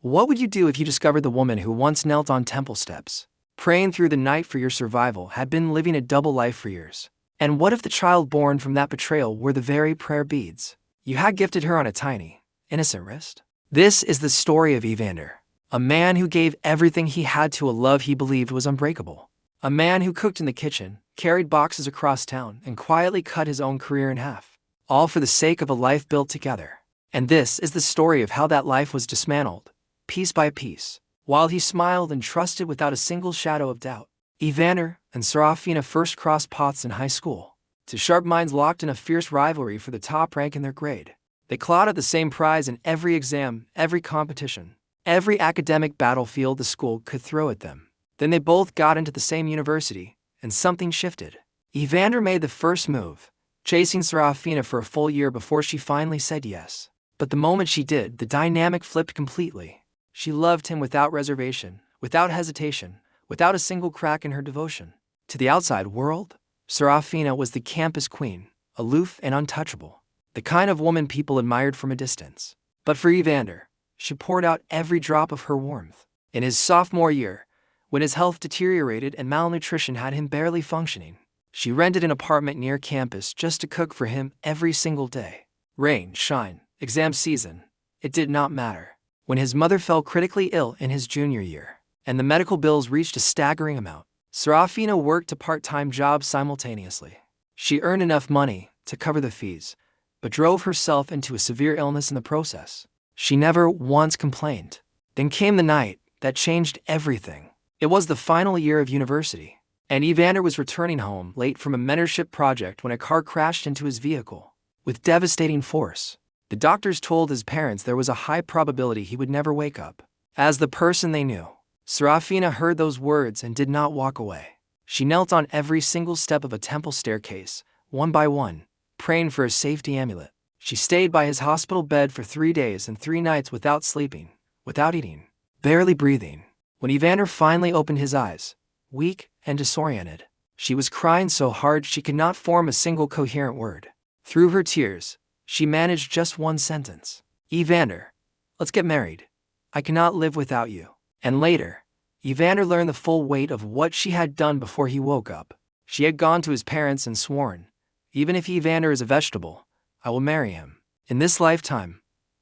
What would you do if you discovered the woman who once knelt on temple steps, praying through the night for your survival, had been living a double life for years? And what if the child born from that betrayal were the very prayer beads you had gifted her on a tiny, innocent wrist? This is the story of Evander, a man who gave everything he had to a love he believed was unbreakable. A man who cooked in the kitchen, carried boxes across town, and quietly cut his own career in half, all for the sake of a life built together. And this is the story of how that life was dismantled, piece by piece, while he smiled and trusted without a single shadow of doubt. Evander and Serafina first crossed paths in high school, two sharp minds locked in a fierce rivalry for the top rank in their grade. They clawed at the same prize in every exam, every competition, every academic battlefield the school could throw at them. Then they both got into the same university, and something shifted. Evander made the first move, chasing Serafina for a full year before she finally said yes. But the moment she did, the dynamic flipped completely. She loved him without reservation, without hesitation, without a single crack in her devotion. To the outside world, Serafina was the campus queen, aloof and untouchable, the kind of woman people admired from a distance. But for Evander, she poured out every drop of her warmth. In his sophomore year, when his health deteriorated and malnutrition had him barely functioning, she rented an apartment near campus just to cook for him every single day. Rain, shine, exam season, it did not matter. When his mother fell critically ill in his junior year, and the medical bills reached a staggering amount, Serafina worked a part-time job simultaneously. She earned enough money to cover the fees, but drove herself into a severe illness in the process. She never once complained. Then came the night that changed everything. It was the final year of university, and Evander was returning home late from a mentorship project when a car crashed into his vehicle with devastating force. The doctors told his parents there was a high probability he would never wake up. As the person they knew, Serafina heard those words and did not walk away. She knelt on every single step of a temple staircase, one by one, praying for a safety amulet. She stayed by his hospital bed for 3 days and 3 nights without sleeping, without eating, barely breathing. When Evander finally opened his eyes, weak and disoriented, she was crying so hard she could not form a single coherent word. Through her tears, she managed just one sentence. "Evander, let's get married. I cannot live without you." And later, Evander learned the full weight of what she had done before he woke up. She had gone to his parents and sworn, "Even if Evander is a vegetable, I will marry him. In this lifetime,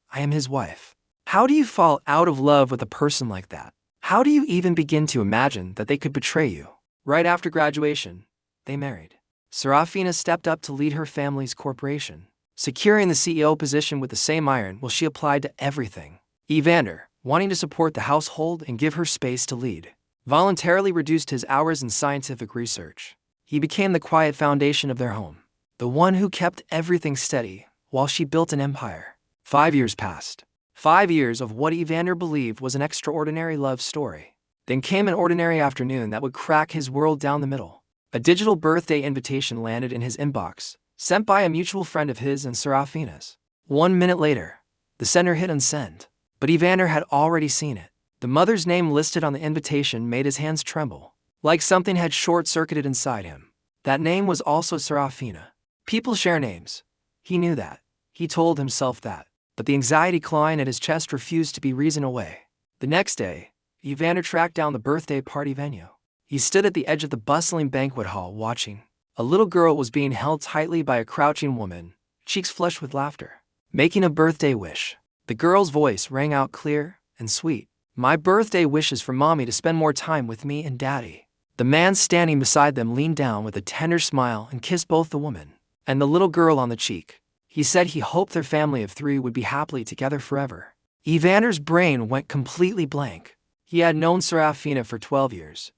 I am his wife." How do you fall out of love with a person like that? How do you even begin to imagine that they could betray you? Right after graduation, they married. Serafina stepped up to lead her family's corporation, securing the CEO position with the same iron will she applied to everything. Evander, wanting to support the household and give her space to lead, voluntarily reduced his hours in scientific research. He became the quiet foundation of their home, the one who kept everything steady while she built an empire. 5 years passed. 5 years of what Evander believed was an extraordinary love story. Then came an ordinary afternoon that would crack his world down the middle. A digital birthday invitation landed in his inbox, sent by a mutual friend of his and Serafina's. 1 minute later, the sender hit unsend, but Evander had already seen it. The mother's name listed on the invitation made his hands tremble, like something had short-circuited inside him. That name was also Serafina. People share names. He knew that. He told himself that. But the anxiety clawing at his chest refused to be reasoned away. The next day, Evander tracked down the birthday party venue. He stood at the edge of the bustling banquet hall watching. A little girl was being held tightly by a crouching woman, cheeks flushed with laughter, making a birthday wish. The girl's voice rang out clear and sweet. "My birthday wish is for Mommy to spend more time with me and Daddy." The man standing beside them leaned down with a tender smile and kissed both the woman and the little girl on the cheek. He said he hoped their family of 3 would be happily together forever. Evander's brain went completely blank. He had known Serafina for 12 years.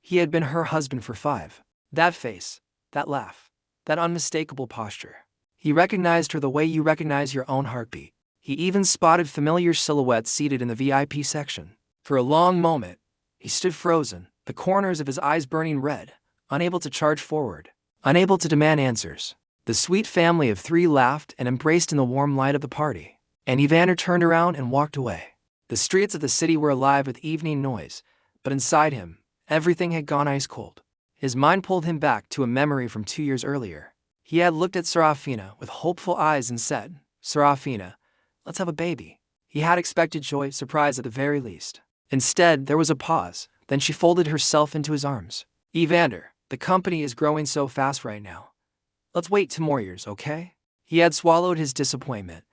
He had been her husband for 5. That face, that laugh, that unmistakable posture. He recognized her the way you recognize your own heartbeat. He even spotted familiar silhouettes seated in the VIP section. For a long moment, he stood frozen, the corners of his eyes burning red, unable to charge forward, unable to demand answers. The sweet family of 3 laughed and embraced in the warm light of the party, and Evander turned around and walked away. The streets of the city were alive with evening noise, but inside him, everything had gone ice cold. His mind pulled him back to a memory from 2 years earlier. He had looked at Serafina with hopeful eyes and said, "Serafina, let's have a baby." He had expected joy, surprise at the very least. Instead, there was a pause, then she folded herself into his arms. Evander, the company is growing so fast right now. Let's wait 2 more years, okay? He had swallowed his disappointment.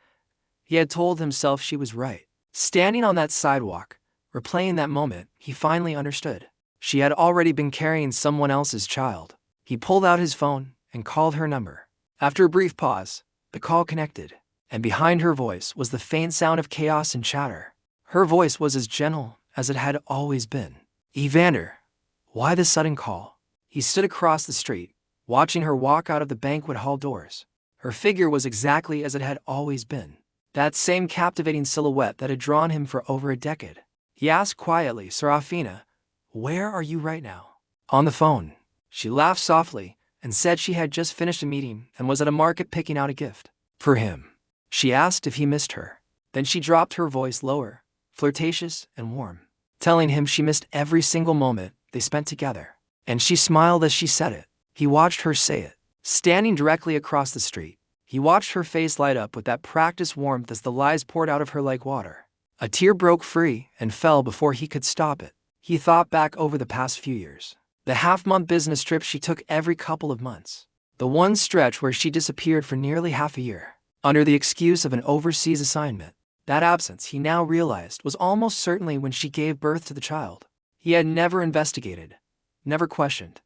He had told himself she was right. Standing on that sidewalk, replaying that moment, he finally understood. She had already been carrying someone else's child. He pulled out his phone and called her number. After a brief pause, the call connected, and behind her voice was the faint sound of chaos and chatter. Her voice was as gentle as it had always been. Evander, why this sudden call? He stood across the street, watching her walk out of the banquet hall doors. Her figure was exactly as it had always been. That same captivating silhouette that had drawn him for over a decade. He asked quietly, Serafina, where are you right now? On the phone. She laughed softly and said she had just finished a meeting and was at a market picking out a gift. For him. She asked if he missed her. Then she dropped her voice lower, flirtatious and warm, telling him she missed every single moment they spent together. And she smiled as she said it. He watched her say it. Standing directly across the street, he watched her face light up with that practiced warmth as the lies poured out of her like water. A tear broke free and fell before he could stop it. He thought back over the past few years. The half-month business trip she took every couple of months. The one stretch where she disappeared for nearly half a year, under the excuse of an overseas assignment. That absence, he now realized, was almost certainly when she gave birth to the child. He had never investigated, never questioned,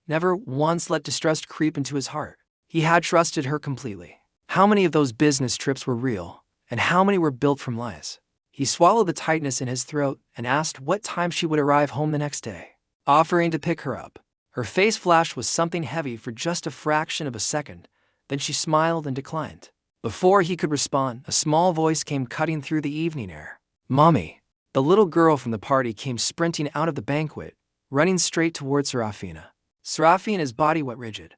never once let distrust creep into his heart. He had trusted her completely. How many of those business trips were real, and how many were built from lies? He swallowed the tightness in his throat and asked what time she would arrive home the next day, offering to pick her up. Her face flashed with something heavy for just a fraction of a second, then she smiled and declined. Before he could respond, a small voice came cutting through the evening air. Mommy. The little girl from the party came sprinting out of the banquet, running straight towards Serafina. Serafina's body went rigid.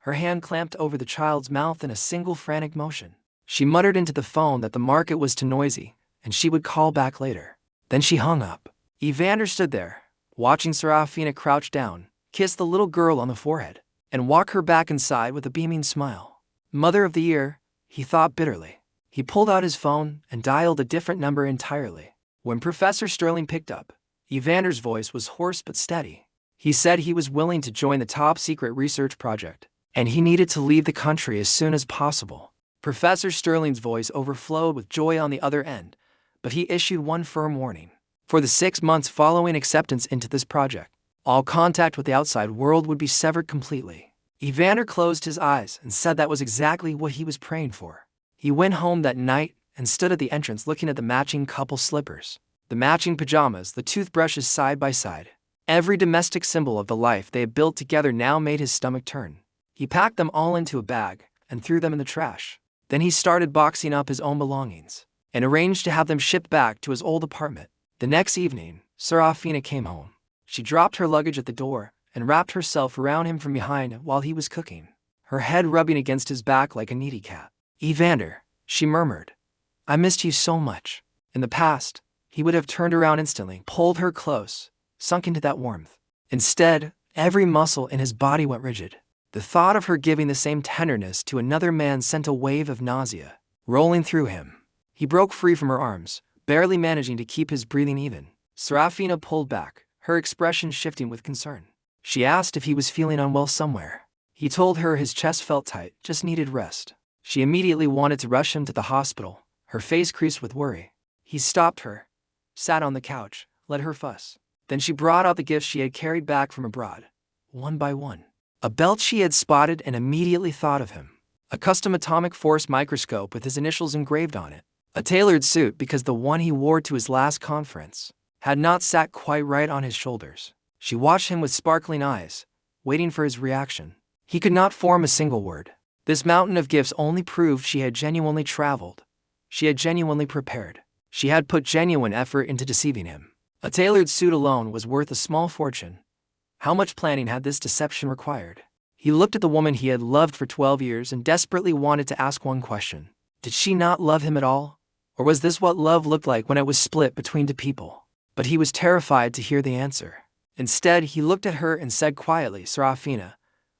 Her hand clamped over the child's mouth in a single frantic motion. She muttered into the phone that the market was too noisy, and she would call back later. Then she hung up. Evander stood there, watching Serafina crouch down, kiss the little girl on the forehead, and walk her back inside with a beaming smile. Mother of the year, he thought bitterly. He pulled out his phone and dialed a different number entirely. When Professor Sterling picked up, Evander's voice was hoarse but steady. He said he was willing to join the top-secret research project, and he needed to leave the country as soon as possible. Professor Sterling's voice overflowed with joy on the other end, but he issued one firm warning. For the 6 months following acceptance into this project, all contact with the outside world would be severed completely. Evander closed his eyes and said that was exactly what he was praying for. He went home that night and stood at the entrance looking at the matching couple slippers, the matching pajamas, the toothbrushes side by side. Every domestic symbol of the life they had built together now made his stomach turn. He packed them all into a bag and threw them in the trash. Then he started boxing up his own belongings and arranged to have them shipped back to his old apartment. The next evening, Serafina came home. She dropped her luggage at the door and wrapped herself around him from behind while he was cooking, her head rubbing against his back like a needy cat. Evander, she murmured, I missed you so much. In the past, he would have turned around instantly, pulled her close, sunk into that warmth. Instead, every muscle in his body went rigid. The thought of her giving the same tenderness to another man sent a wave of nausea rolling through him. He broke free from her arms, barely managing to keep his breathing even. Serafina pulled back, her expression shifting with concern. She asked if he was feeling unwell somewhere. He told her his chest felt tight, just needed rest. She immediately wanted to rush him to the hospital, her face creased with worry. He stopped her, sat on the couch, let her fuss. Then she brought out the gifts she had carried back from abroad, one by one. A belt she had spotted and immediately thought of him. A custom atomic force microscope with his initials engraved on it. A tailored suit because the one he wore to his last conference had not sat quite right on his shoulders. She watched him with sparkling eyes, waiting for his reaction. He could not form a single word. This mountain of gifts only proved she had genuinely traveled. She had genuinely prepared. She had put genuine effort into deceiving him. A tailored suit alone was worth a small fortune. How much planning had this deception required? He looked at the woman he had loved for 12 years and desperately wanted to ask one question. Did she not love him at all? Or was this what love looked like when it was split between two people? But he was terrified to hear the answer. Instead, he looked at her and said quietly, Serafina,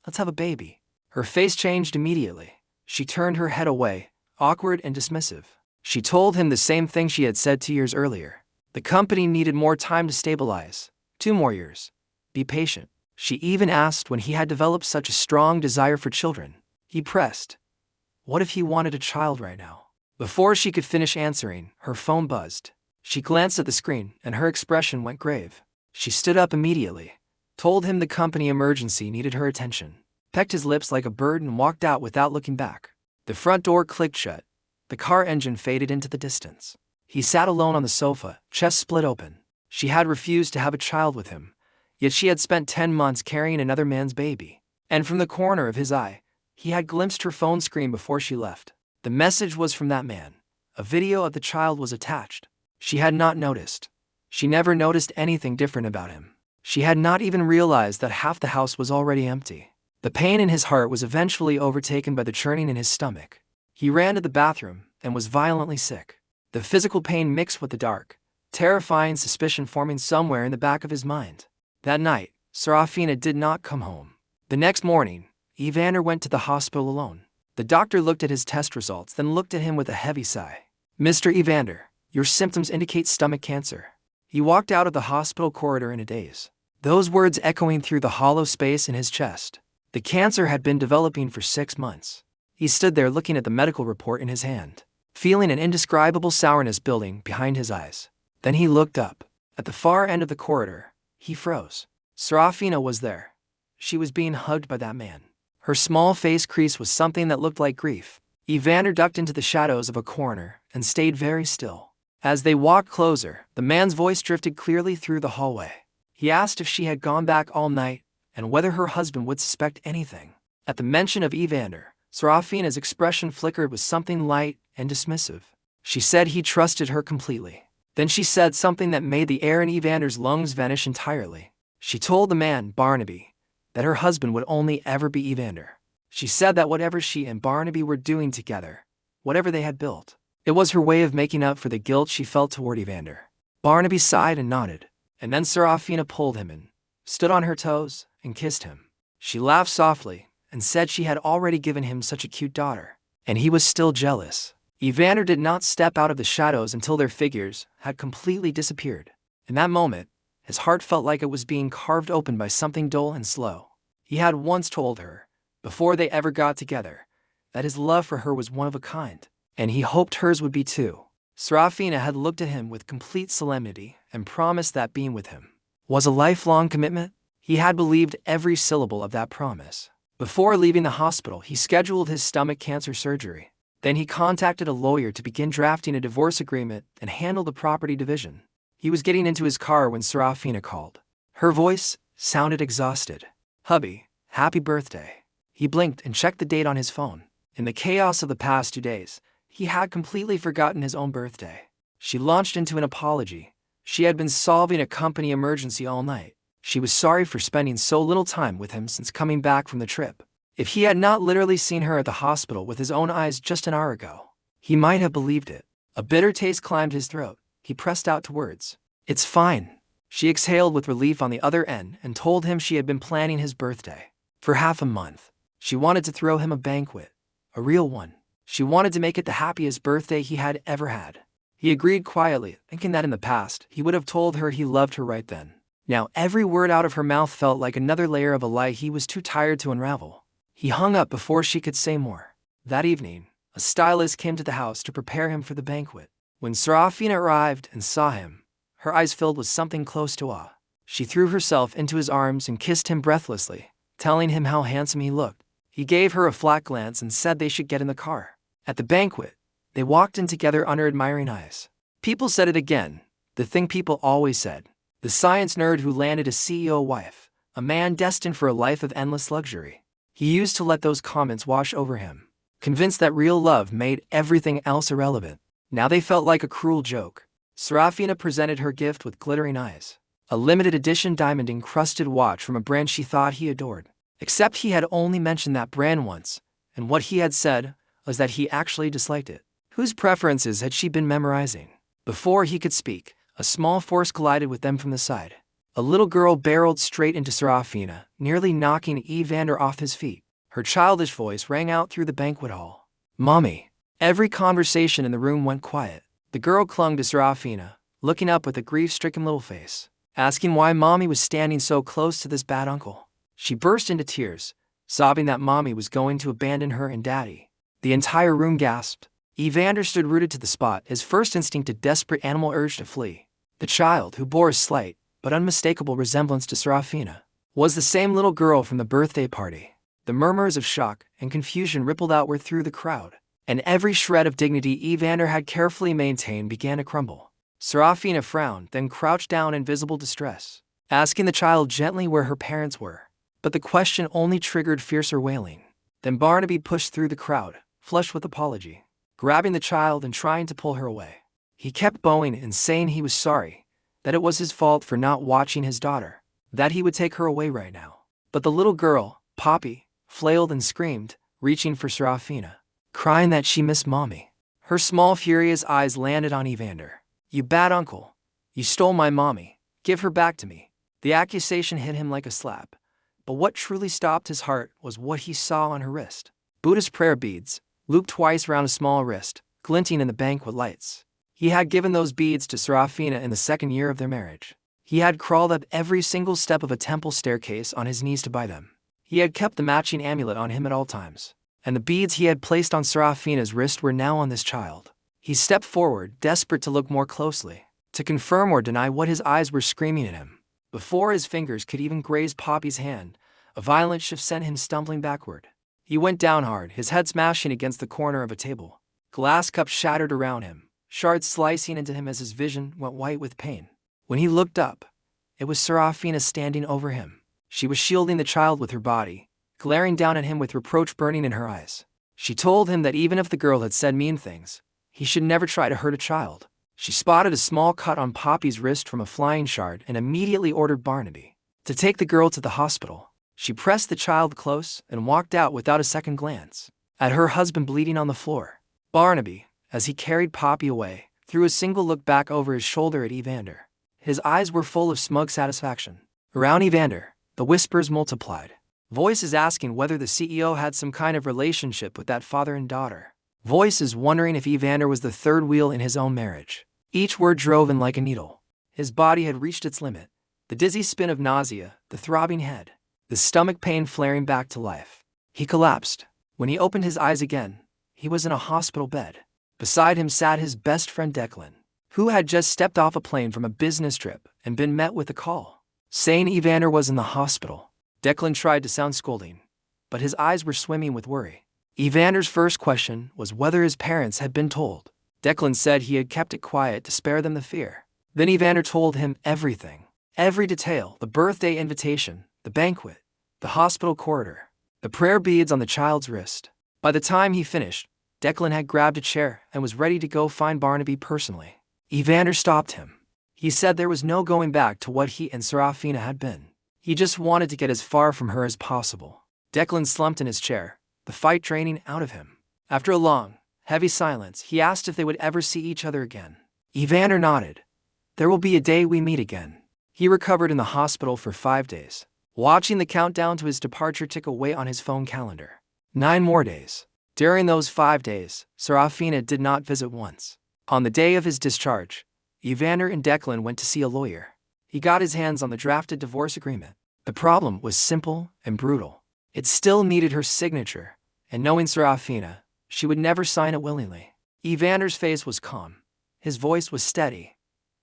let's have a baby. Her face changed immediately. She turned her head away, awkward and dismissive. She told him the same thing she had said 2 years earlier. The company needed more time to stabilize. 2 more years. Be patient. She even asked when he had developed such a strong desire for children. He pressed. What if he wanted a child right now? Before she could finish answering, her phone buzzed. She glanced at the screen, and her expression went grave. She stood up immediately, told him the company emergency needed her attention, pecked his lips like a bird and walked out without looking back. The front door clicked shut. The car engine faded into the distance. He sat alone on the sofa, chest split open. She had refused to have a child with him, yet she had spent 10 months carrying another man's baby. And from the corner of his eye, he had glimpsed her phone screen before she left. The message was from that man. A video of the child was attached. She had not noticed. She never noticed anything different about him. She had not even realized that half the house was already empty. The pain in his heart was eventually overtaken by the churning in his stomach. He ran to the bathroom and was violently sick. The physical pain mixed with the dark, terrifying suspicion forming somewhere in the back of his mind. That night, Serafina did not come home. The next morning, Evander went to the hospital alone. The doctor looked at his test results, then looked at him with a heavy sigh. Mr. Evander, your symptoms indicate stomach cancer. He walked out of the hospital corridor in a daze, those words echoing through the hollow space in his chest. The cancer had been developing for 6 months. He stood there looking at the medical report in his hand, feeling an indescribable sourness building behind his eyes. Then he looked up. At the far end of the corridor, he froze. Serafina was there. She was being hugged by that man. Her small face crease was something that looked like grief. Evander ducked into the shadows of a corner and stayed very still. As they walked closer, the man's voice drifted clearly through the hallway. He asked if she had gone back all night and whether her husband would suspect anything. At the mention of Evander, Serafina's expression flickered with something light and dismissive. She said he trusted her completely. Then she said something that made the air in Evander's lungs vanish entirely. She told the man, Barnaby, that her husband would only ever be Evander. She said that whatever she and Barnaby were doing together, whatever they had built, it was her way of making up for the guilt she felt toward Evander. Barnaby sighed and nodded, and then Serafina pulled him in, stood on her toes, and kissed him. She laughed softly and said she had already given him such a cute daughter, and he was still jealous. Evander did not step out of the shadows until their figures had completely disappeared. In that moment, his heart felt like it was being carved open by something dull and slow. He had once told her, before they ever got together, that his love for her was one of a kind, and he hoped hers would be too. Serafina had looked at him with complete solemnity and promised that being with him was a lifelong commitment. He had believed every syllable of that promise. Before leaving the hospital, he scheduled his stomach cancer surgery. Then he contacted a lawyer to begin drafting a divorce agreement and handle the property division. He was getting into his car when Serafina called. Her voice sounded exhausted. Hubby, happy birthday. He blinked and checked the date on his phone. In the chaos of the past 2 days, he had completely forgotten his own birthday. She launched into an apology. She had been solving a company emergency all night. She was sorry for spending so little time with him since coming back from the trip. If he had not literally seen her at the hospital with his own eyes just an hour ago, he might have believed it. A bitter taste climbed his throat. He pressed out to words. It's fine. She exhaled with relief on the other end and told him she had been planning his birthday for half a month. She wanted to throw him a banquet, a real one. She wanted to make it the happiest birthday he had ever had. He agreed quietly, thinking that in the past, he would have told her he loved her right then. Now every word out of her mouth felt like another layer of a lie he was too tired to unravel. He hung up before she could say more. That evening, a stylist came to the house to prepare him for the banquet. When Serafina arrived and saw him, her eyes filled with something close to awe. She threw herself into his arms and kissed him breathlessly, telling him how handsome he looked. He gave her a flat glance and said they should get in the car. At the banquet, they walked in together under admiring eyes. People said it again, the thing people always said. The science nerd who landed a CEO wife, a man destined for a life of endless luxury. He used to let those comments wash over him, convinced that real love made everything else irrelevant. Now they felt like a cruel joke. Serafina presented her gift with glittering eyes, a limited edition diamond-encrusted watch from a brand she thought he adored. Except he had only mentioned that brand once, and what he had said was that he actually disliked it. Whose preferences had she been memorizing? Before he could speak, a small force collided with them from the side. A little girl barreled straight into Serafina, nearly knocking Evander off his feet. Her childish voice rang out through the banquet hall. Mommy! Every conversation in the room went quiet. The girl clung to Serafina, looking up with a grief-stricken little face, asking why Mommy was standing so close to this bad uncle. She burst into tears, sobbing that Mommy was going to abandon her and Daddy. The entire room gasped. Evander stood rooted to the spot, his first instinct a desperate animal urge to flee. The child, who bore a slight but unmistakable resemblance to Serafina, was the same little girl from the birthday party. The murmurs of shock and confusion rippled outward through the crowd, and every shred of dignity Evander had carefully maintained began to crumble. Serafina frowned, then crouched down in visible distress, asking the child gently where her parents were. But the question only triggered fiercer wailing. Then Barnaby pushed through the crowd, flushed with apology, grabbing the child and trying to pull her away. He kept bowing and saying he was sorry, that it was his fault for not watching his daughter, that he would take her away right now. But the little girl, Poppy, flailed and screamed, reaching for Serafina, crying that she missed Mommy. Her small furious eyes landed on Evander. "You bad uncle. You stole my Mommy. Give her back to me." The accusation hit him like a slap. But what truly stopped his heart was what he saw on her wrist. Buddhist prayer beads, looped twice around a small wrist, glinting in the banquet lights. He had given those beads to Serafina in the second year of their marriage. He had crawled up every single step of a temple staircase on his knees to buy them. He had kept the matching amulet on him at all times, and the beads he had placed on Serafina's wrist were now on this child. He stepped forward, desperate to look more closely, to confirm or deny what his eyes were screaming at him. Before his fingers could even graze Poppy's hand, a violent shift sent him stumbling backward. He went down hard, his head smashing against the corner of a table. Glass cups shattered around him, shards slicing into him as his vision went white with pain. When he looked up, it was Serafina standing over him. She was shielding the child with her body, glaring down at him with reproach burning in her eyes. She told him that even if the girl had said mean things, he should never try to hurt a child. She spotted a small cut on Poppy's wrist from a flying shard and immediately ordered Barnaby to take the girl to the hospital. She pressed the child close and walked out without a second glance at her husband bleeding on the floor. Barnaby, as he carried Poppy away, threw a single look back over his shoulder at Evander. His eyes were full of smug satisfaction. Around Evander, the whispers multiplied. Voices asking whether the CEO had some kind of relationship with that father and daughter. Voices wondering if Evander was the third wheel in his own marriage. Each word drove in like a needle. His body had reached its limit. The dizzy spin of nausea, the throbbing head, the stomach pain flaring back to life. He collapsed. When he opened his eyes again, he was in a hospital bed. Beside him sat his best friend Declan, who had just stepped off a plane from a business trip and been met with a call saying Evander was in the hospital. Declan tried to sound scolding, but his eyes were swimming with worry. Evander's first question was whether his parents had been told. Declan said he had kept it quiet to spare them the fear. Then Evander told him everything. Every detail, the birthday invitation, the banquet, the hospital corridor, the prayer beads on the child's wrist. By the time he finished, Declan had grabbed a chair and was ready to go find Barnaby personally. Evander stopped him. He said there was no going back to what he and Serafina had been. He just wanted to get as far from her as possible. Declan slumped in his chair, the fight draining out of him. After a long, heavy silence, he asked if they would ever see each other again. Evander nodded. "There will be a day we meet again." He recovered in the hospital for 5 days, watching the countdown to his departure tick away on his phone calendar. 9 more days. During those 5 days, Serafina did not visit once. On the day of his discharge, Evander and Declan went to see a lawyer. He got his hands on the drafted divorce agreement. The problem was simple and brutal. It still needed her signature, and knowing Serafina, she would never sign it willingly. Evander's face was calm. His voice was steady.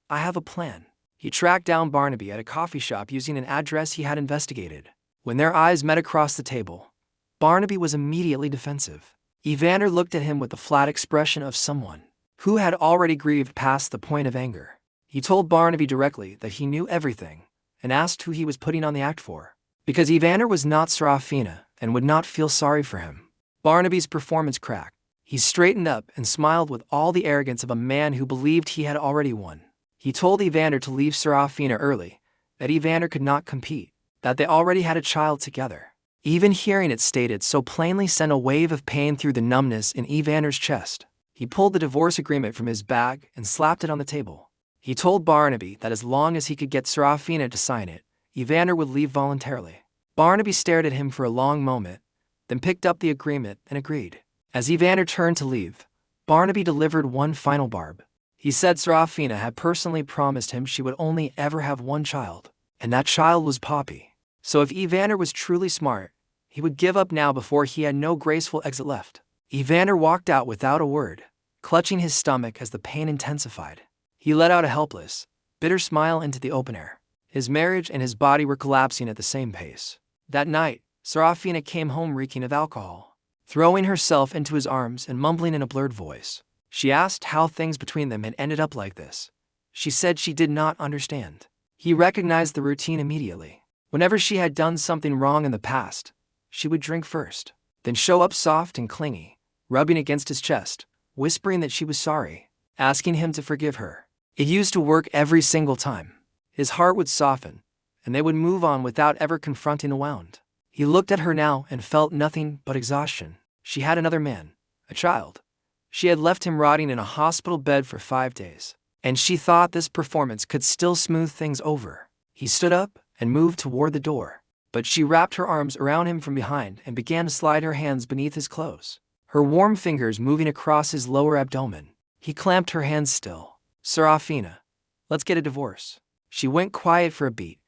"I have a plan." He tracked down Barnaby at a coffee shop using an address he had investigated. When their eyes met across the table, Barnaby was immediately defensive. Evander looked at him with the flat expression of someone who had already grieved past the point of anger. He told Barnaby directly that he knew everything and asked who he was putting on the act for, because Evander was not Serafina and would not feel sorry for him. Barnaby's performance cracked. He straightened up and smiled with all the arrogance of a man who believed he had already won. He told Evander to leave Serafina early, that Evander could not compete, that they already had a child together. Even hearing it stated so plainly sent a wave of pain through the numbness in Evander's chest. He pulled the divorce agreement from his bag and slapped it on the table. He told Barnaby that as long as he could get Serafina to sign it, Evander would leave voluntarily. Barnaby stared at him for a long moment, then picked up the agreement and agreed. As Evander turned to leave, Barnaby delivered one final barb. He said Serafina had personally promised him she would only ever have one child, and that child was Poppy. So if Evander was truly smart, he would give up now before he had no graceful exit left. Evander walked out without a word, clutching his stomach as the pain intensified. He let out a helpless, bitter smile into the open air. His marriage and his body were collapsing at the same pace. That night, Serafina came home reeking of alcohol, throwing herself into his arms and mumbling in a blurred voice. She asked how things between them had ended up like this. She said she did not understand. He recognized the routine immediately. Whenever she had done something wrong in the past, she would drink first, then show up soft and clingy, rubbing against his chest, whispering that she was sorry, asking him to forgive her. It used to work every single time. His heart would soften, and they would move on without ever confronting the wound. He looked at her now and felt nothing but exhaustion. She had another man, a child. She had left him rotting in a hospital bed for 5 days, and she thought this performance could still smooth things over. He stood up and moved toward the door, but she wrapped her arms around him from behind and began to slide her hands beneath his clothes, her warm fingers moving across his lower abdomen. He clamped her hands still. Serafina, let's get a divorce. She went quiet for a beat,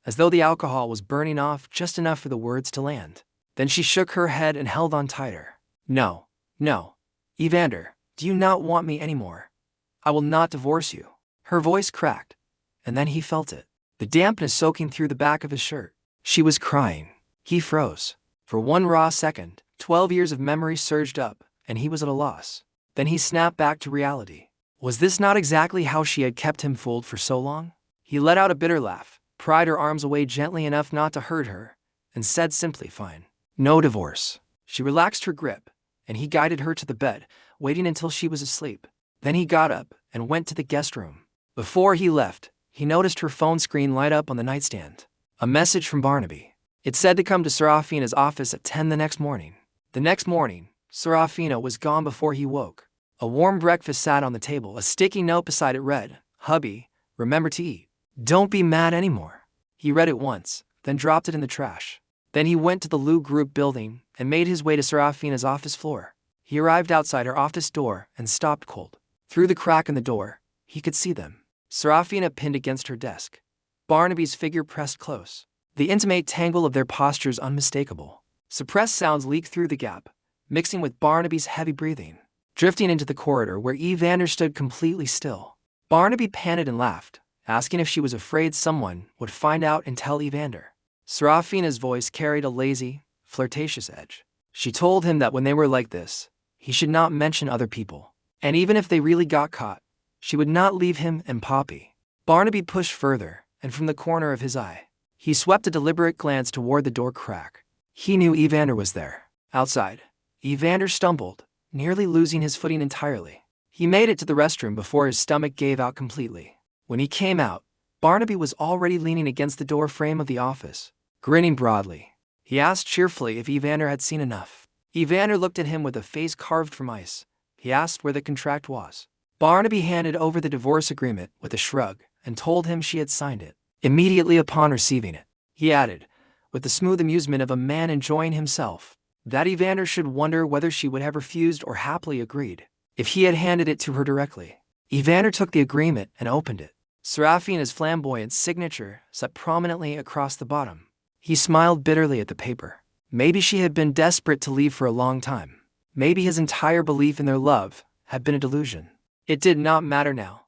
as though the alcohol was burning off just enough for the words to land. Then she shook her head and held on tighter. No, no. Evander, do you not want me anymore? I will not divorce you. Her voice cracked, and then he felt it, the dampness soaking through the back of his shirt. She was crying. He froze. For one raw second, 12 years of memory surged up, and he was at a loss. Then he snapped back to reality. Was this not exactly how she had kept him fooled for so long? He let out a bitter laugh, pried her arms away gently enough not to hurt her, and said simply, fine. No divorce. She relaxed her grip, and he guided her to the bed, waiting until she was asleep. Then he got up and went to the guest room. Before he left, he noticed her phone screen light up on the nightstand. A message from Barnaby. It said to come to Serafina's office at 10 the next morning. The next morning, Serafina was gone before he woke. A warm breakfast sat on the table. A sticky note beside it read, "Hubby, remember to eat. Don't be mad anymore." He read it once, then dropped it in the trash. Then he went to the Lu Group building and made his way to Serafina's office floor. He arrived outside her office door and stopped cold. Through the crack in the door, he could see them. Serafina pinned against her desk. Barnaby's figure pressed close. The intimate tangle of their postures unmistakable. Suppressed sounds leaked through the gap, mixing with Barnaby's heavy breathing, drifting into the corridor where Evander stood completely still. Barnaby panted and laughed, asking if she was afraid someone would find out and tell Evander. Serafina's voice carried a lazy, flirtatious edge. She told him that when they were like this, he should not mention other people. And even if they really got caught, she would not leave him and Poppy. Barnaby pushed further, and from the corner of his eye, he swept a deliberate glance toward the door crack. He knew Evander was there. Outside, Evander stumbled, nearly losing his footing entirely. He made it to the restroom before his stomach gave out completely. When he came out, Barnaby was already leaning against the door frame of the office, grinning broadly. He asked cheerfully if Evander had seen enough. Evander looked at him with a face carved from ice. He asked where the contract was. Barnaby handed over the divorce agreement with a shrug and told him she had signed it. Immediately upon receiving it, he added, with the smooth amusement of a man enjoying himself, that Evander should wonder whether she would have refused or happily agreed if he had handed it to her directly. Evander took the agreement and opened it. Serafina's flamboyant signature sat prominently across the bottom. He smiled bitterly at the paper. Maybe she had been desperate to leave for a long time. Maybe his entire belief in their love had been a delusion. It did not matter now.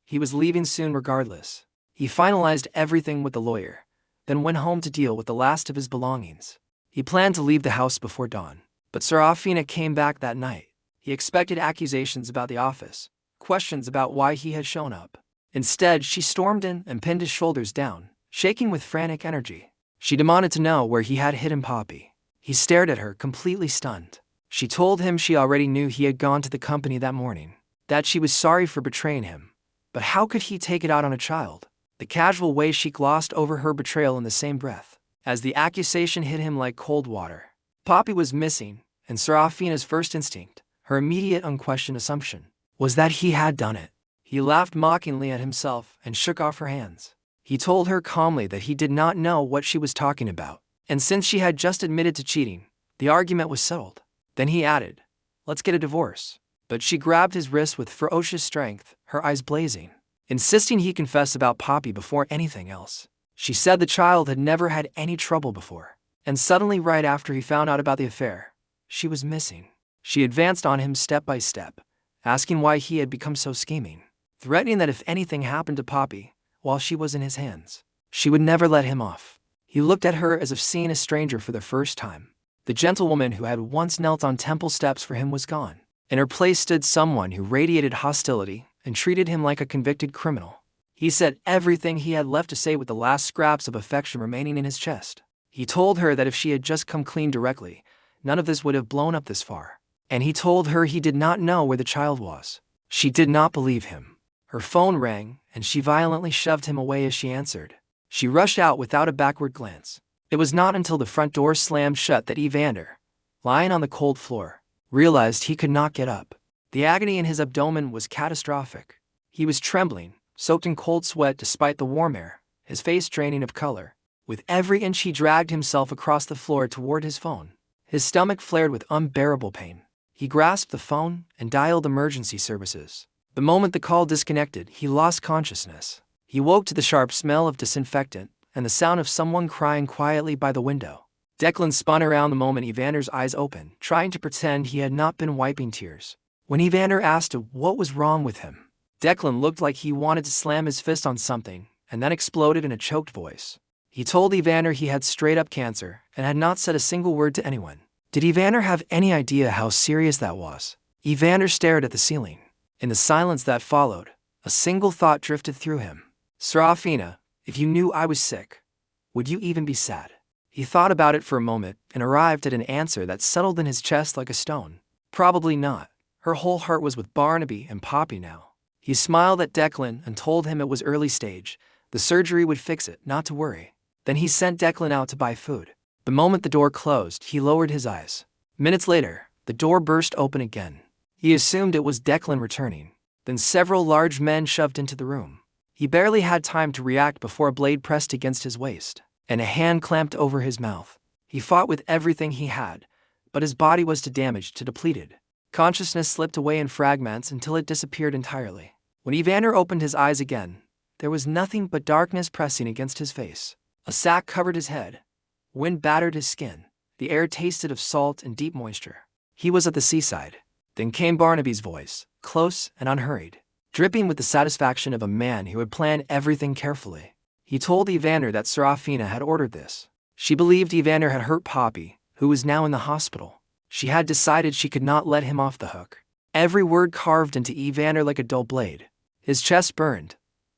He was leaving soon regardless. He finalized everything with the lawyer, then went home to deal with the last of his belongings. He planned to leave the house before dawn, but Serafina came back that night. He expected accusations about the office, questions about why he had shown up. Instead, she stormed in and pinned his shoulders down, shaking with frantic energy. She demanded to know where he had hidden Poppy. He stared at her, completely stunned. She told him she already knew he had gone to the company that morning, that she was sorry for betraying him. But how could he take it out on a child? The casual way she glossed over her betrayal in the same breath, as the accusation hit him like cold water. Poppy was missing, and Serafina's first instinct, her immediate unquestioned assumption, was that he had done it. He laughed mockingly at himself and shook off her hands. He told her calmly that he did not know what she was talking about, and since she had just admitted to cheating, the argument was settled. Then he added, "Let's get a divorce." but she grabbed his wrist with ferocious strength, her eyes blazing, insisting he confess about Poppy before anything else. She said the child had never had any trouble before, and suddenly right after he found out about the affair, she was missing. She advanced on him step by step, asking why he had become so scheming, threatening that if anything happened to Poppy while she was in his hands, she would never let him off. He looked at her as if seeing a stranger for the first time. The gentlewoman who had once knelt on temple steps for him was gone. In her place stood someone who radiated hostility and treated him like a convicted criminal. He said everything he had left to say with the last scraps of affection remaining in his chest. He told her that if she had just come clean directly, none of this would have blown up this far. And he told her he did not know where the child was. She did not believe him. Her phone rang, and she violently shoved him away as she answered. She rushed out without a backward glance. It was not until the front door slammed shut that Evander, lying on the cold floor, realized he could not get up. The agony in his abdomen was catastrophic. He was trembling, soaked in cold sweat despite the warm air, his face draining of color. With every inch he dragged himself across the floor toward his phone. His stomach flared with unbearable pain. He grasped the phone and dialed emergency services. The moment the call disconnected, he lost consciousness. He woke to the sharp smell of disinfectant and the sound of someone crying quietly by the window. Declan spun around the moment Evander's eyes opened, trying to pretend he had not been wiping tears. When Evander asked what was wrong with him, Declan looked like he wanted to slam his fist on something and then exploded in a choked voice. He told Evander he had straight-up cancer and had not said a single word to anyone. Did Evander have any idea how serious that was? Evander stared at the ceiling. In the silence that followed, a single thought drifted through him. Serafina, if you knew I was sick, would you even be sad? He thought about it for a moment and arrived at an answer that settled in his chest like a stone. Probably not. Her whole heart was with Barnaby and Poppy now. He smiled at Declan and told him it was early stage. The surgery would fix it, not to worry. Then he sent Declan out to buy food. The moment the door closed, he lowered his eyes. Minutes later, the door burst open again. He assumed it was Declan returning. Then several large men shoved into the room. He barely had time to react before a blade pressed against his waist, and a hand clamped over his mouth. He fought with everything he had, but his body was too damaged, too depleted. Consciousness slipped away in fragments until it disappeared entirely. When Evander opened his eyes again, there was nothing but darkness pressing against his face. A sack covered his head. Wind battered his skin. The air tasted of salt and deep moisture. He was at the seaside. Then came Barnaby's voice, close and unhurried, dripping with the satisfaction of a man who had planned everything carefully. He told Evander that Serafina had ordered this. She believed Evander had hurt Poppy, who was now in the hospital. She had decided she could not let him off the hook. Every word carved into Evander like a dull blade. His chest burned,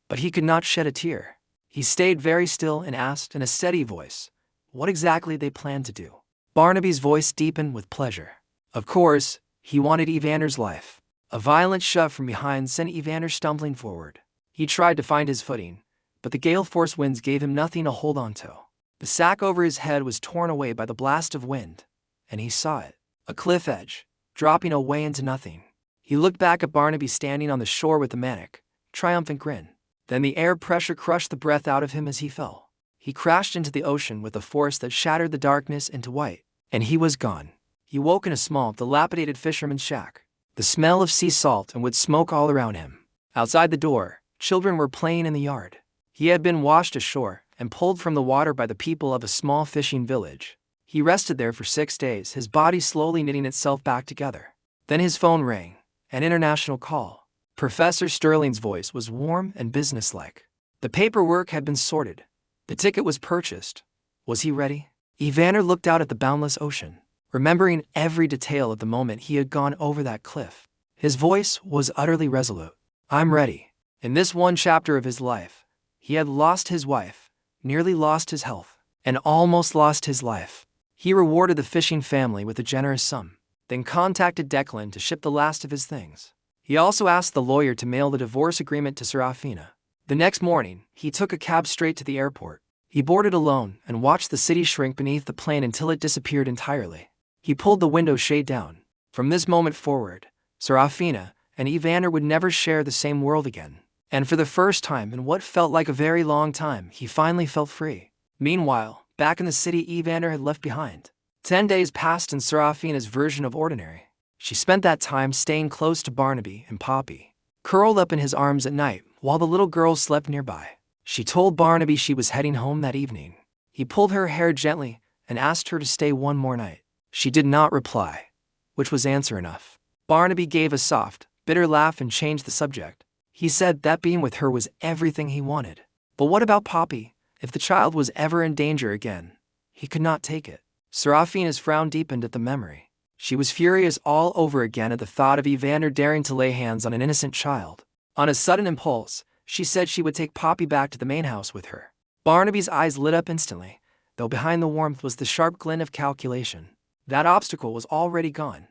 but he could not shed a tear. He stayed very still and asked in a steady voice what exactly they planned to do. Barnaby's voice deepened with pleasure. Of course, he wanted Evander's life. A violent shove from behind sent Evander stumbling forward. He tried to find his footing, but the gale-force winds gave him nothing to hold on to. The sack over his head was torn away by the blast of wind, and he saw it, a cliff edge, dropping away into nothing. He looked back at Barnaby standing on the shore with a manic, triumphant grin. Then the air pressure crushed the breath out of him as he fell. He crashed into the ocean with a force that shattered the darkness into white, and he was gone. He woke in a small, dilapidated fisherman's shack. The smell of sea salt and wood smoke all around him. Outside the door, children were playing in the yard. He had been washed ashore and pulled from the water by the people of a small fishing village. He rested there for 6 days, his body slowly knitting itself back together. Then his phone rang, an international call. Professor Sterling's voice was warm and businesslike. The paperwork had been sorted. The ticket was purchased. Was he ready? Evander looked out at the boundless ocean, remembering every detail of the moment he had gone over that cliff. His voice was utterly resolute. I'm ready. In this one chapter of his life, he had lost his wife, nearly lost his health, and almost lost his life. He rewarded the fishing family with a generous sum, then contacted Declan to ship the last of his things. He also asked the lawyer to mail the divorce agreement to Serafina. The next morning, he took a cab straight to the airport. He boarded alone and watched the city shrink beneath the plane until it disappeared entirely. He pulled the window shade down. From this moment forward, Serafina and Evander would never share the same world again. And for the first time in what felt like a very long time, he finally felt free. Meanwhile, back in the city Evander had left behind, 10 days passed in Serafina's version of ordinary. She spent that time staying close to Barnaby and Poppy, curled up in his arms at night while the little girl slept nearby. She told Barnaby she was heading home that evening. He pulled her hair gently and asked her to stay one more night. She did not reply, which was answer enough. Barnaby gave a soft, bitter laugh and changed the subject. He said that being with her was everything he wanted. But what about Poppy? If the child was ever in danger again, he could not take it. Serafina's frown deepened at the memory. She was furious all over again at the thought of Evander daring to lay hands on an innocent child. On a sudden impulse, she said she would take Poppy back to the main house with her. Barnaby's eyes lit up instantly, though behind the warmth was the sharp glint of calculation. That obstacle was already gone.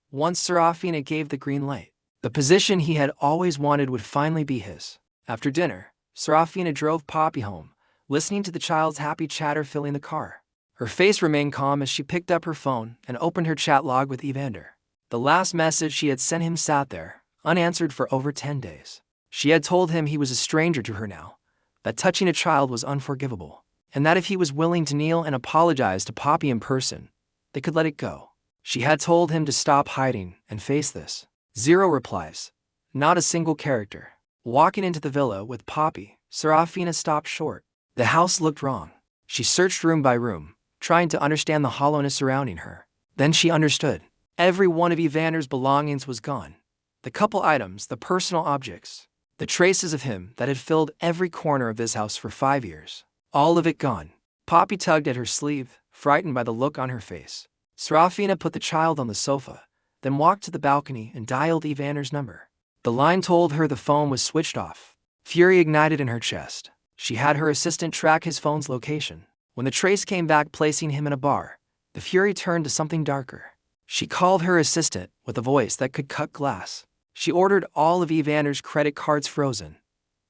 Once Serafina gave the green light, the position he had always wanted would finally be his. After dinner, Serafina drove Poppy home, listening to the child's happy chatter filling the car. Her face remained calm as she picked up her phone and opened her chat log with Evander. The last message she had sent him sat there, unanswered for over 10 days. She had told him he was a stranger to her now, that touching a child was unforgivable, and that if he was willing to kneel and apologize to Poppy in person, they could let it go. She had told him to stop hiding and face this. 0 replies. Not a single character. Walking into the villa with Poppy, Serafina stopped short. The house looked wrong. She searched room by room, trying to understand the hollowness surrounding her. Then she understood. Every one of Evander's belongings was gone. The couple items, the personal objects, the traces of him that had filled every corner of this house for 5 years. All of it gone. Poppy tugged at her sleeve, frightened by the look on her face. Serafina put the child on the sofa, then walked to the balcony and dialed Evander's number. The line told her the phone was switched off. Fury ignited in her chest. She had her assistant track his phone's location. When the trace came back placing him in a bar, the fury turned to something darker. She called her assistant with a voice that could cut glass. She ordered all of Evander's credit cards frozen,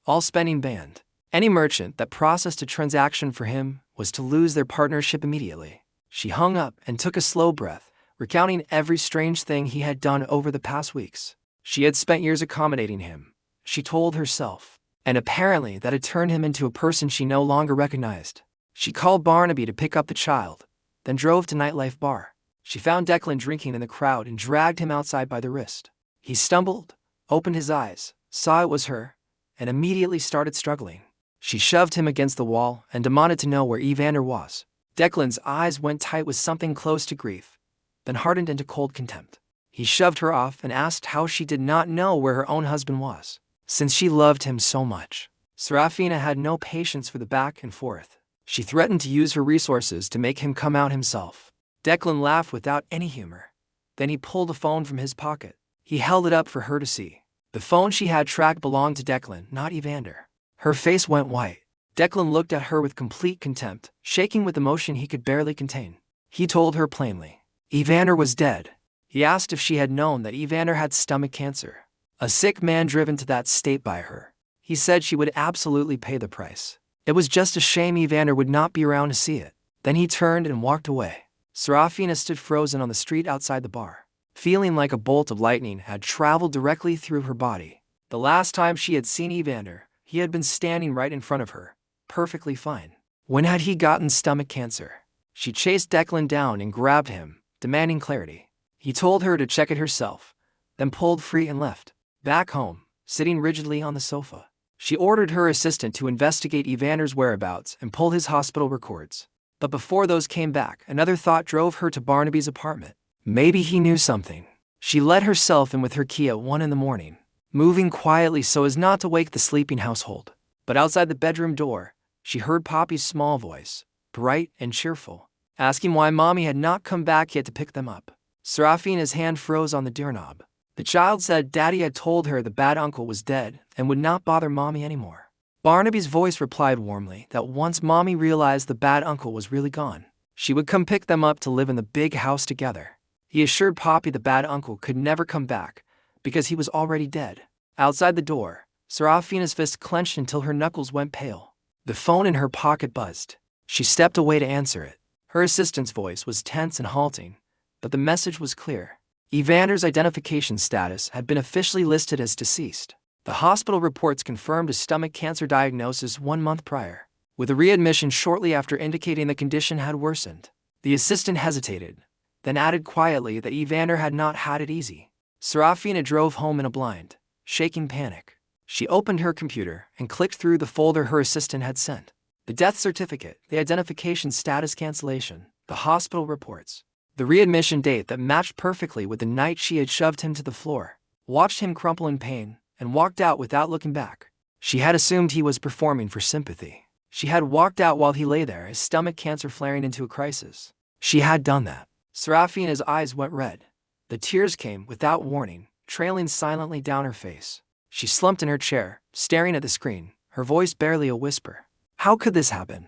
all spending banned. Any merchant that processed a transaction for him was to lose their partnership immediately. She hung up and took a slow breath, recounting every strange thing he had done over the past weeks. She had spent years accommodating him, she told herself, and apparently that had turned him into a person she no longer recognized. She called Barnaby to pick up the child, then drove to Nightlife Bar. She found Declan drinking in the crowd and dragged him outside by the wrist. He stumbled, opened his eyes, saw it was her, and immediately started struggling. She shoved him against the wall and demanded to know where Evander was. Declan's eyes went tight with something close to grief, then hardened into cold contempt. He shoved her off and asked how she did not know where her own husband was, since she loved him so much. Serafina had no patience for the back and forth. She threatened to use her resources to make him come out himself. Declan laughed without any humor. Then he pulled a phone from his pocket. He held it up for her to see. The phone she had tracked belonged to Declan, not Evander. Her face went white. Declan looked at her with complete contempt, shaking with emotion he could barely contain. He told her plainly. Evander was dead. He asked if she had known that Evander had stomach cancer, a sick man driven to that state by her. He said she would absolutely pay the price. It was just a shame Evander would not be around to see it. Then he turned and walked away. Serafina stood frozen on the street outside the bar, feeling like a bolt of lightning had traveled directly through her body. The last time she had seen Evander, he had been standing right in front of her, perfectly fine. When had he gotten stomach cancer? She chased Declan down and grabbed him, demanding clarity. He told her to check it herself, then pulled free and left. Back home, sitting rigidly on the sofa, she ordered her assistant to investigate Evander's whereabouts and pull his hospital records. But before those came back, another thought drove her to Barnaby's apartment. Maybe he knew something. She let herself in with her key at 1 a.m, moving quietly so as not to wake the sleeping household. But outside the bedroom door, she heard Poppy's small voice, bright and cheerful, asking why Mommy had not come back yet to pick them up. Serafina's hand froze on the doorknob. The child said Daddy had told her the bad uncle was dead and would not bother Mommy anymore. Barnaby's voice replied warmly that once Mommy realized the bad uncle was really gone, she would come pick them up to live in the big house together. He assured Poppy the bad uncle could never come back because he was already dead. Outside the door, Serafina's fist clenched until her knuckles went pale. The phone in her pocket buzzed. She stepped away to answer it. Her assistant's voice was tense and halting, but the message was clear. Evander's identification status had been officially listed as deceased. The hospital reports confirmed a stomach cancer diagnosis 1 month prior, with a readmission shortly after indicating the condition had worsened. The assistant hesitated, then added quietly that Evander had not had it easy. Serafina drove home in a blind, shaking panic. She opened her computer and clicked through the folder her assistant had sent. The death certificate, the identification status cancellation, the hospital reports, the readmission date that matched perfectly with the night she had shoved him to the floor, watched him crumple in pain, and walked out without looking back. She had assumed he was performing for sympathy. She had walked out while he lay there, his stomach cancer flaring into a crisis. She had done that. Serafina's eyes went red. The tears came without warning, trailing silently down her face. She slumped in her chair, staring at the screen, her voice barely a whisper. How could this happen?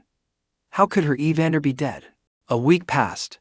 How could her Evander be dead? A week passed,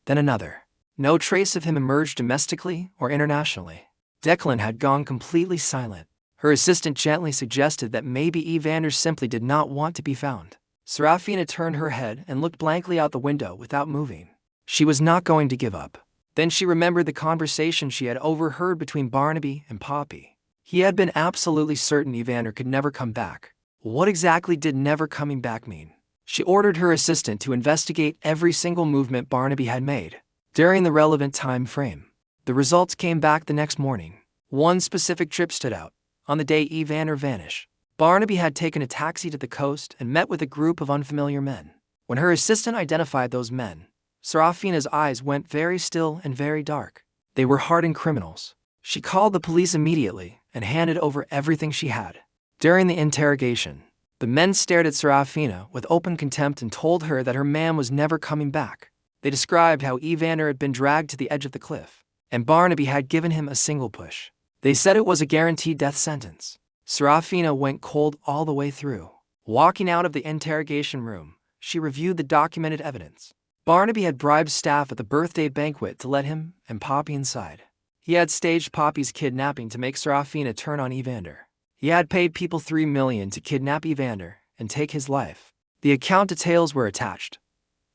then another. No trace of him emerged domestically or internationally. Declan had gone completely silent. Her assistant gently suggested that maybe Evander simply did not want to be found. Serafina turned her head and looked blankly out the window without moving. She was not going to give up. Then she remembered the conversation she had overheard between Barnaby and Poppy. He had been absolutely certain Evander could never come back. What exactly did never coming back mean? She ordered her assistant to investigate every single movement Barnaby had made during the relevant time frame. The results came back the next morning. One specific trip stood out. On the day Evander vanished, Barnaby had taken a taxi to the coast and met with a group of unfamiliar men. When her assistant identified those men, Serafina's eyes went very still and very dark. They were hardened criminals. She called the police immediately and handed over everything she had. During the interrogation, the men stared at Serafina with open contempt and told her that her man was never coming back. They described how Evander had been dragged to the edge of the cliff, and Barnaby had given him a single push. They said it was a guaranteed death sentence. Serafina went cold all the way through. Walking out of the interrogation room, she reviewed the documented evidence. Barnaby had bribed staff at the birthday banquet to let him and Poppy inside. He had staged Poppy's kidnapping to make Serafina turn on Evander. He had paid people $3 million to kidnap Evander and take his life. The account details were attached.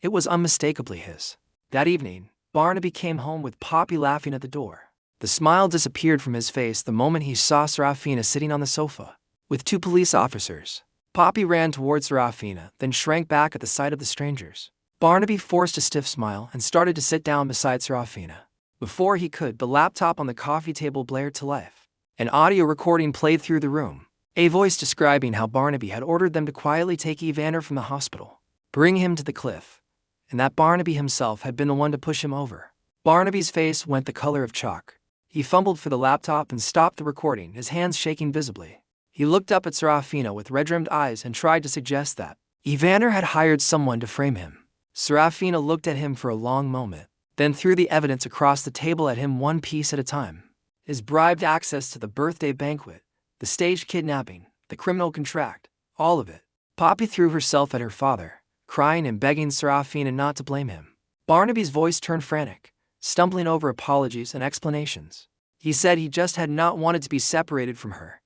It was unmistakably his. That evening, Barnaby came home with Poppy laughing at the door. The smile disappeared from his face the moment he saw Serafina sitting on the sofa with two police officers. Poppy ran towards Serafina, then shrank back at the sight of the strangers. Barnaby forced a stiff smile and started to sit down beside Serafina. Before he could, the laptop on the coffee table blared to life. An audio recording played through the room, a voice describing how Barnaby had ordered them to quietly take Evander from the hospital, bring him to the cliff, and that Barnaby himself had been the one to push him over. Barnaby's face went the color of chalk. He fumbled for the laptop and stopped the recording, his hands shaking visibly. He looked up at Serafina with red-rimmed eyes and tried to suggest that Evander had hired someone to frame him. Serafina looked at him for a long moment, then threw the evidence across the table at him one piece at a time. His bribed access to the birthday banquet, the staged kidnapping, the criminal contract, all of it. Poppy threw herself at her father, crying and begging Serafina not to blame him. Barnaby's voice turned frantic, stumbling over apologies and explanations. He said he just had not wanted to be separated from her.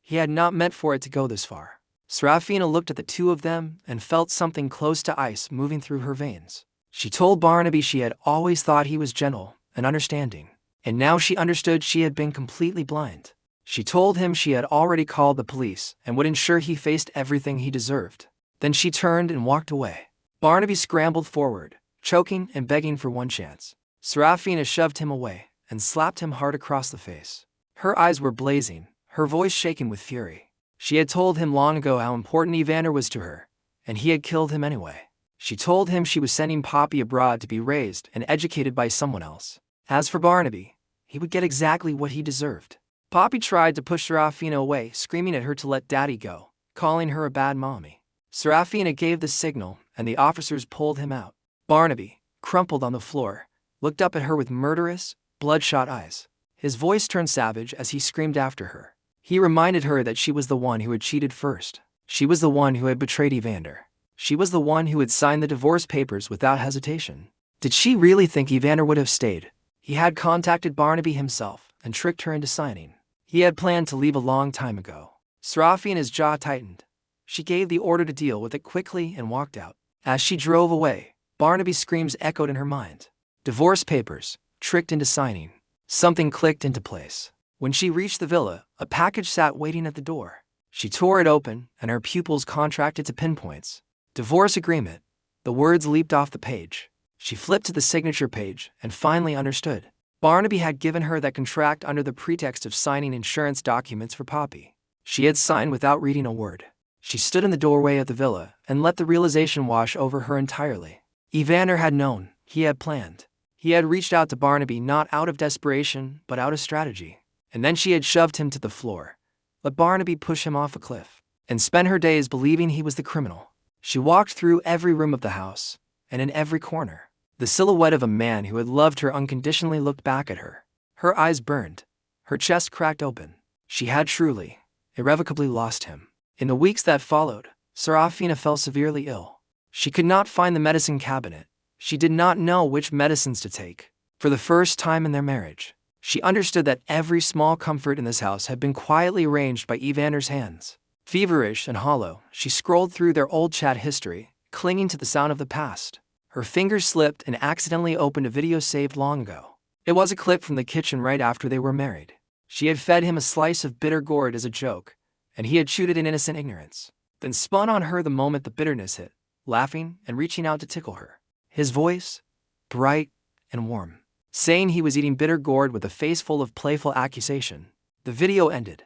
He had not meant for it to go this far. Serafina looked at the two of them and felt something close to ice moving through her veins. She told Barnaby she had always thought he was gentle and understanding, and now she understood she had been completely blind. She told him she had already called the police and would ensure he faced everything he deserved. Then she turned and walked away. Barnaby scrambled forward, choking and begging for one chance. Serafina shoved him away and slapped him hard across the face. Her eyes were blazing, her voice shaking with fury. She had told him long ago how important Evander was to her, and he had killed him anyway. She told him she was sending Poppy abroad to be raised and educated by someone else. As for Barnaby, he would get exactly what he deserved. Poppy tried to push Serafina away, screaming at her to let Daddy go, calling her a bad mommy. Serafina gave the signal, and the officers pulled him out. Barnaby, crumpled on the floor, looked up at her with murderous, bloodshot eyes. His voice turned savage as he screamed after her. He reminded her that she was the one who had cheated first. She was the one who had betrayed Evander. She was the one who had signed the divorce papers without hesitation. Did she really think Evander would have stayed? He had contacted Barnaby himself and tricked her into signing. He had planned to leave a long time ago. Serafina's jaw tightened. She gave the order to deal with it quickly and walked out. As she drove away, Barnaby's screams echoed in her mind. Divorce papers, tricked into signing. Something clicked into place. When she reached the villa, a package sat waiting at the door. She tore it open, and her pupils contracted to pinpoints. Divorce agreement. The words leaped off the page. She flipped to the signature page and finally understood. Barnaby had given her that contract under the pretext of signing insurance documents for Poppy. She had signed without reading a word. She stood in the doorway of the villa and let the realization wash over her entirely. Evander had known, he had planned. He had reached out to Barnaby not out of desperation, but out of strategy. And then she had shoved him to the floor, let Barnaby push him off a cliff, and spent her days believing he was the criminal. She walked through every room of the house, and in every corner, the silhouette of a man who had loved her unconditionally looked back at her. Her eyes burned, her chest cracked open. She had truly, irrevocably lost him. In the weeks that followed, Serafina fell severely ill. She could not find the medicine cabinet. She did not know which medicines to take. For the first time in their marriage, she understood that every small comfort in this house had been quietly arranged by Evander's hands. Feverish and hollow, she scrolled through their old chat history, clinging to the sound of the past. Her fingers slipped and accidentally opened a video saved long ago. It was a clip from the kitchen right after they were married. She had fed him a slice of bitter gourd as a joke, and he had chewed it in innocent ignorance, then spun on her the moment the bitterness hit, laughing and reaching out to tickle her. His voice, bright and warm, saying he was eating bitter gourd with a face full of playful accusation. The video ended.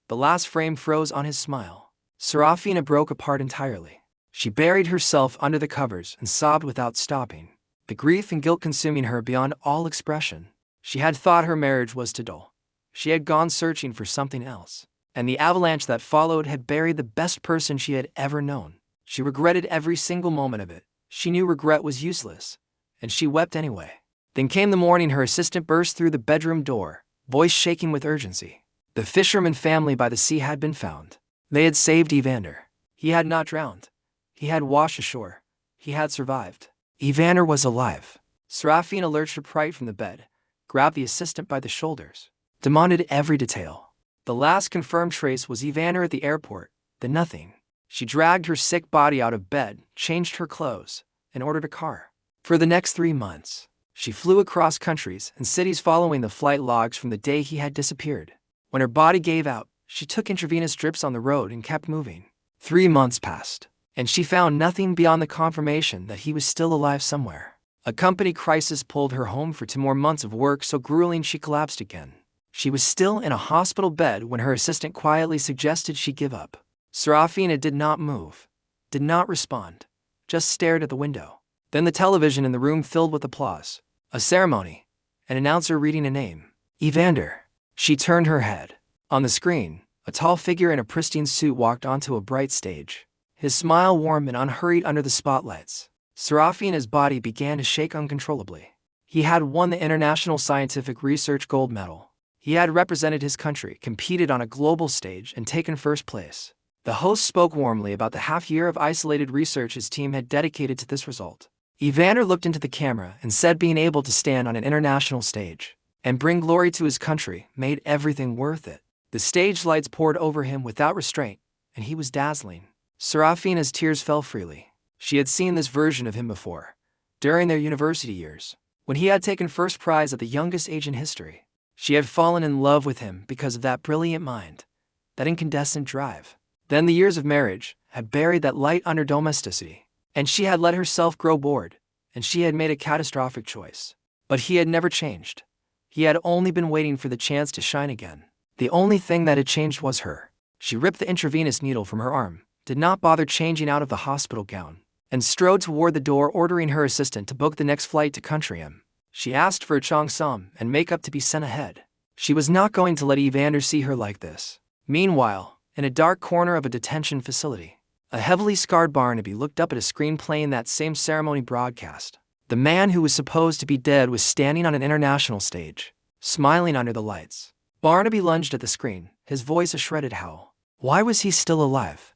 The last frame froze on his smile. Serafina broke apart entirely. She buried herself under the covers and sobbed without stopping, the grief and guilt consuming her beyond all expression. She had thought her marriage was too dull. She had gone searching for something else, and the avalanche that followed had buried the best person she had ever known. She regretted every single moment of it. She knew regret was useless, and she wept anyway. Then came the morning her assistant burst through the bedroom door, voice shaking with urgency. The fisherman family by the sea had been found. They had saved Evander. He had not drowned. He had washed ashore. He had survived. Evander was alive. Serafina lurched upright from the bed, grabbed the assistant by the shoulders, demanded every detail. The last confirmed trace was Evander at the airport, then nothing. She dragged her sick body out of bed, changed her clothes, and ordered a car. For the next 3 months, she flew across countries and cities following the flight logs from the day he had disappeared. When her body gave out, she took intravenous drips on the road and kept moving. 3 months passed, and she found nothing beyond the confirmation that he was still alive somewhere. A company crisis pulled her home for 2 more months of work so grueling she collapsed again. She was still in a hospital bed when her assistant quietly suggested she give up. Serafina did not move, did not respond, just stared at the window. Then the television in the room filled with applause. A ceremony, an announcer reading a name. Evander. She turned her head. On the screen, a tall figure in a pristine suit walked onto a bright stage, his smile warm and unhurried under the spotlights. Serafina's body began to shake uncontrollably. He had won the International Scientific Research Gold Medal. He had represented his country, competed on a global stage, and taken first place. The host spoke warmly about the half-year of isolated research his team had dedicated to this result. Evander looked into the camera and said being able to stand on an international stage and bring glory to his country made everything worth it. The stage lights poured over him without restraint, and he was dazzling. Serafina's tears fell freely. She had seen this version of him before, during their university years, when he had taken first prize at the youngest age in history. She had fallen in love with him because of that brilliant mind, that incandescent drive. Then the years of marriage had buried that light under domesticity, and she had let herself grow bored, and she had made a catastrophic choice. But he had never changed. He had only been waiting for the chance to shine again. The only thing that had changed was her. She ripped the intravenous needle from her arm, did not bother changing out of the hospital gown, and strode toward the door, ordering her assistant to book the next flight to Countryam. She asked for a cheongsam and makeup to be sent ahead. She was not going to let Evander see her like this. Meanwhile, in a dark corner of a detention facility, a heavily scarred Barnaby looked up at a screen playing that same ceremony broadcast. The man who was supposed to be dead was standing on an international stage, smiling under the lights. Barnaby lunged at the screen, his voice a shredded howl. Why was he still alive?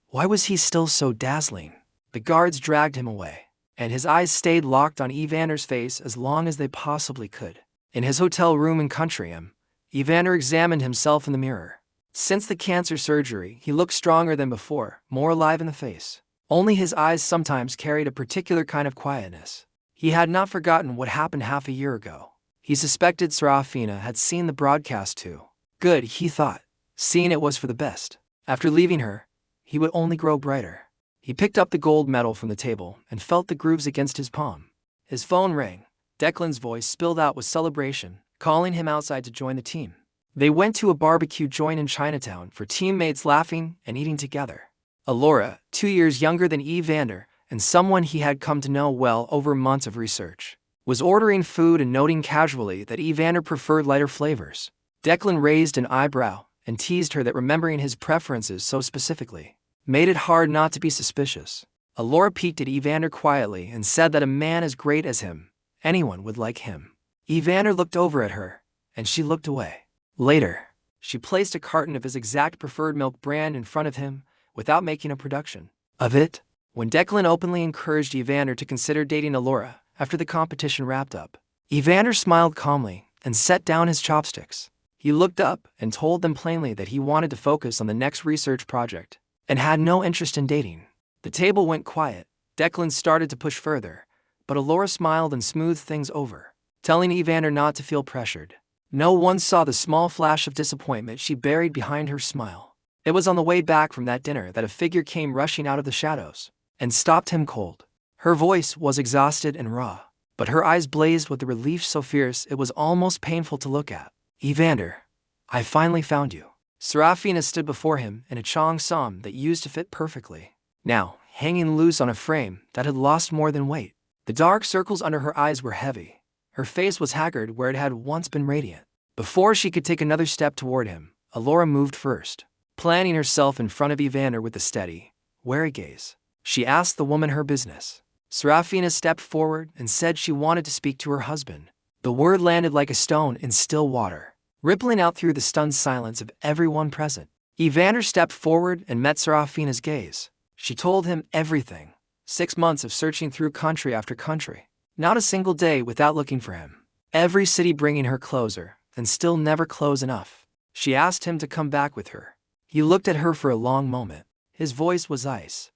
Why was he still so dazzling? The guards dragged him away, and his eyes stayed locked on Evander's face as long as they possibly could. In his hotel room in Countryam, Evander examined himself in the mirror. Since the cancer surgery, he looked stronger than before, more alive in the face. Only his eyes sometimes carried a particular kind of quietness. He had not forgotten what happened half a year ago. He suspected Serafina had seen the broadcast too. Good, he thought. Seeing it was for the best. After leaving her, he would only grow brighter. He picked up the gold medal from the table and felt the grooves against his palm. His phone rang. Declan's voice spilled out with celebration, calling him outside to join the team. They went to a barbecue joint in Chinatown for teammates laughing and eating together. Alora, 2 years younger than Evander, and someone he had come to know well over months of research, was ordering food and noting casually that Evander preferred lighter flavors. Declan raised an eyebrow and teased her that remembering his preferences so specifically made it hard not to be suspicious. Alora peeked at Evander quietly and said that a man as great as him, anyone would like him. Evander looked over at her, and she looked away. Later, she placed a carton of his exact preferred milk brand in front of him without making a production of it. When Declan openly encouraged Evander to consider dating Alora after the competition wrapped up, Evander smiled calmly and set down his chopsticks. He looked up and told them plainly that he wanted to focus on the next research project and had no interest in dating. The table went quiet. Declan started to push further, but Alora smiled and smoothed things over, telling Evander not to feel pressured. No one saw the small flash of disappointment she buried behind her smile. It was on the way back from that dinner that a figure came rushing out of the shadows and stopped him cold. Her voice was exhausted and raw, but her eyes blazed with a relief so fierce it was almost painful to look at. Evander, I finally found you. Serafina stood before him in a cheongsam that used to fit perfectly, now hanging loose on a frame that had lost more than weight. The dark circles under her eyes were heavy. Her face was haggard where it had once been radiant. Before she could take another step toward him, Alora moved first, planting herself in front of Evander with a steady, wary gaze. She asked the woman her business. Serafina stepped forward and said she wanted to speak to her husband. The word landed like a stone in still water, rippling out through the stunned silence of everyone present. Evander stepped forward and met Serafina's gaze. She told him everything. 6 months of searching through country after country. Not a single day without looking for him. Every city bringing her closer, and still never close enough. She asked him to come back with her. He looked at her for a long moment. His voice was ice.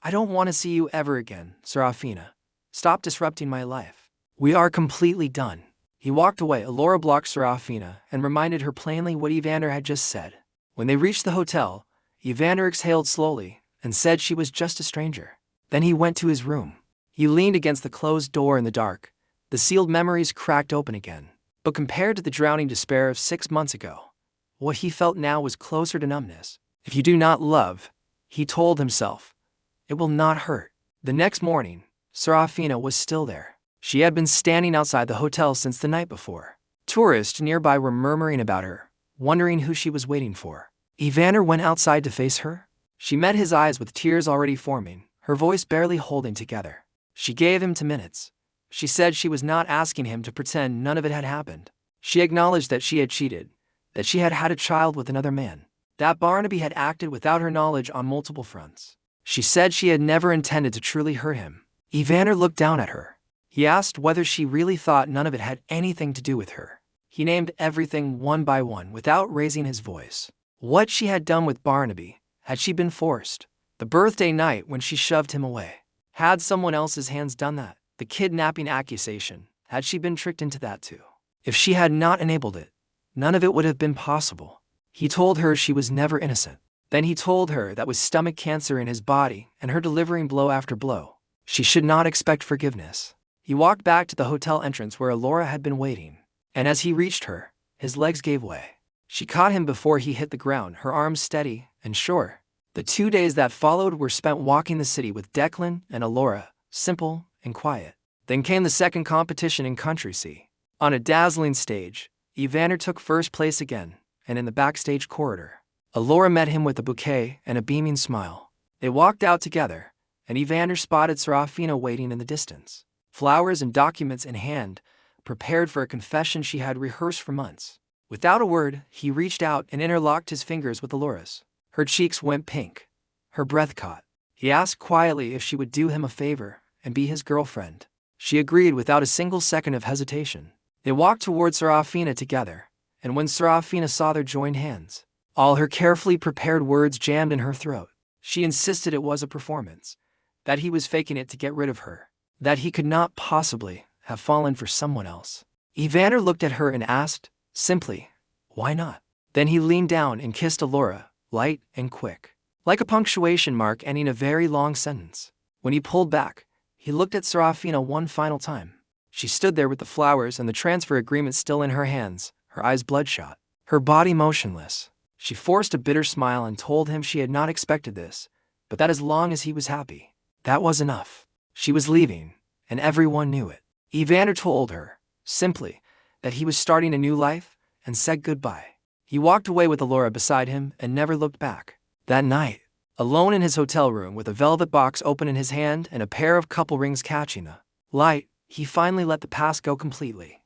I don't want to see you ever again, Serafina. Stop disrupting my life. We are completely done. He walked away. Alora blocked Serafina and reminded her plainly what Evander had just said. When they reached the hotel, Evander exhaled slowly and said she was just a stranger. Then he went to his room. He leaned against the closed door in the dark. The sealed memories cracked open again. But compared to the drowning despair of 6 months ago, what he felt now was closer to numbness. If you do not love, he told himself, it will not hurt. The next morning, Serafina was still there. She had been standing outside the hotel since the night before. Tourists nearby were murmuring about her, wondering who she was waiting for. Evander went outside to face her. She met his eyes with tears already forming, her voice barely holding together. She gave him 2 minutes. She said she was not asking him to pretend none of it had happened. She acknowledged that she had cheated, that she had had a child with another man, that Barnaby had acted without her knowledge on multiple fronts. She said she had never intended to truly hurt him. Evander looked down at her. He asked whether she really thought none of it had anything to do with her. He named everything one by one without raising his voice. What she had done with Barnaby, had she been forced? The birthday night when she shoved him away. Had someone else's hands done that? The kidnapping accusation, had she been tricked into that too? If she had not enabled it, none of it would have been possible. He told her she was never innocent. Then he told her that with stomach cancer in his body and her delivering blow after blow, she should not expect forgiveness. He walked back to the hotel entrance where Alora had been waiting, and as he reached her, his legs gave way. She caught him before he hit the ground, her arms steady and sure. The 2 days that followed were spent walking the city with Declan and Alora, simple and quiet. Then came the second competition in Country C. On a dazzling stage, Evander took first place again, and in the backstage corridor, Alora met him with a bouquet and a beaming smile. They walked out together, and Evander spotted Serafina waiting in the distance, flowers and documents in hand, prepared for a confession she had rehearsed for months. Without a word, he reached out and interlocked his fingers with Alora's. Her cheeks went pink. Her breath caught. He asked quietly if she would do him a favor and be his girlfriend. She agreed without a single second of hesitation. They walked toward Serafina together, and when Serafina saw their joined hands, all her carefully prepared words jammed in her throat. She insisted it was a performance, that he was faking it to get rid of her, that he could not possibly have fallen for someone else. Evander looked at her and asked, simply, why not? Then he leaned down and kissed Alora, light and quick, like a punctuation mark ending a very long sentence. When he pulled back, He looked at Serafina one final time. She stood there with the flowers and the transfer agreement still in her hands, her eyes bloodshot, her body motionless. She forced a bitter smile and told him she had not expected this, but that as long as he was happy, that was enough. She was leaving, and everyone knew it. Evander told her, simply, that he was starting a new life, and said goodbye. He walked away with Alora beside him and never looked back. That night, alone in his hotel room with a velvet box open in his hand and a pair of couple rings catching the light, he finally let the past go completely.